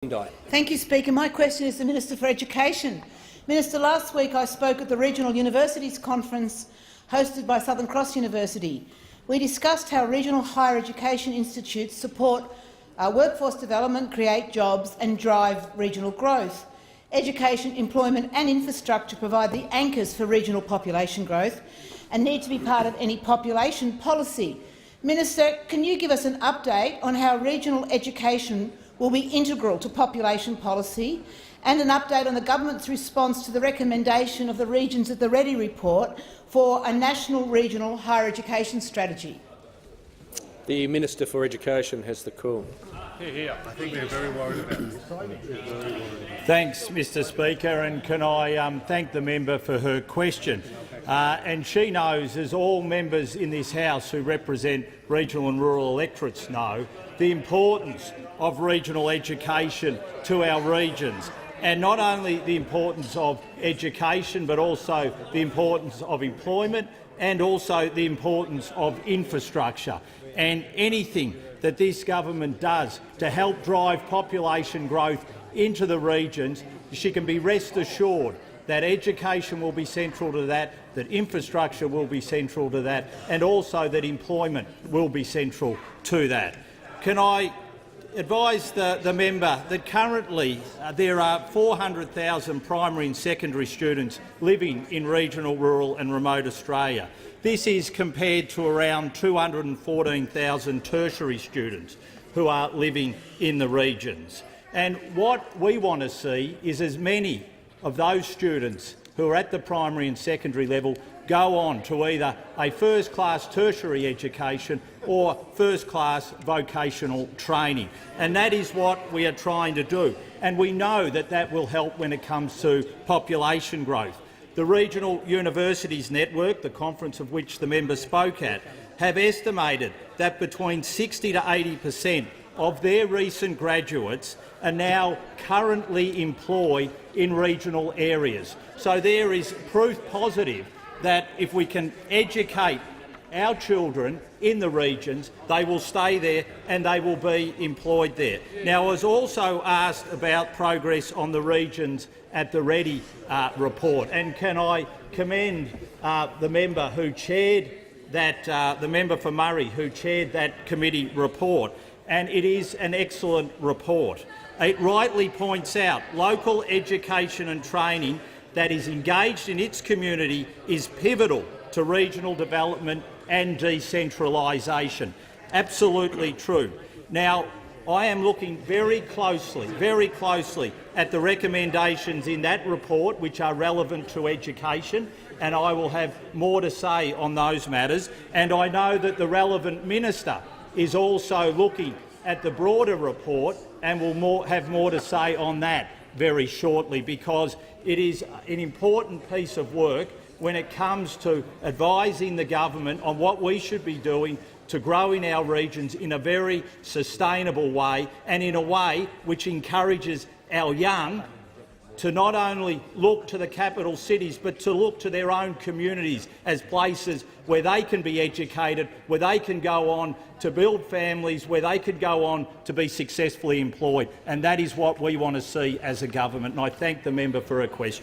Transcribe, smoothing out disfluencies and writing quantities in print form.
Thank you, Speaker. My question is to the Minister for Education. Minister, last week I spoke at the Regional Universities Conference hosted by Southern Cross University. We discussed how regional higher education institutes support workforce development, create jobs and drive regional growth. Education, employment and infrastructure provide the anchors for regional population growth and need to be part of any population policy. Minister, can you give us an update on how regional education will be integral to population policy, and an update on the government's response to the recommendation of the Regions of the Reddy report for a national regional higher education strategy? The Minister for Education has the call. I think they're very worried about this. Thanks, Mr Speaker, and can I thank the member for her question. And she knows, as all members in this House who represent regional and rural electorates know, the importance of regional education to our regions, and not only the importance of education but also the importance of employment and also the importance of infrastructure. And anything that this government does to help drive population growth into the regions, she can be rest assured that education will be central to that, that infrastructure will be central to that, and also that employment will be central to that. Can I advise the member that currently there are 400,000 primary and secondary students living in regional, rural and remote Australia. This is compared to around 214,000 tertiary students who are living in the regions. And what we want to see is as many of those students who are at the primary and secondary level go on to either a first-class tertiary education or first-class vocational training. And that is what we are trying to do. And we know that that will help when it comes to population growth. The Regional Universities Network, the conference of which the member spoke at, have estimated that between 60 to 80% of their recent graduates are now currently employed in regional areas. So there is proof positive that if we can educate our children in the regions, they will stay there and they will be employed there. Now, I was also asked about progress on the regions at the Reddy report, and can I commend the member who chaired that, the member for Murray, who chaired that committee report, and it is an excellent report. It rightly points out local education and training that is engaged in its community is pivotal to regional development and decentralisation. Absolutely true. Now, I am looking very closely at the recommendations in that report which are relevant to education, and I will have more to say on those matters. And I know that the relevant minister is also looking at the broader report and will have more to say on that very shortly, because it is an important piece of work when it comes to advising the government on what we should be doing to grow in our regions in a very sustainable way, and in a way which encourages our young to not only look to the capital cities but to look to their own communities as places where they can be educated, where they can go on to build families, where they could go on to be successfully employed. And that is what we want to see as a government. And I thank the member for her question.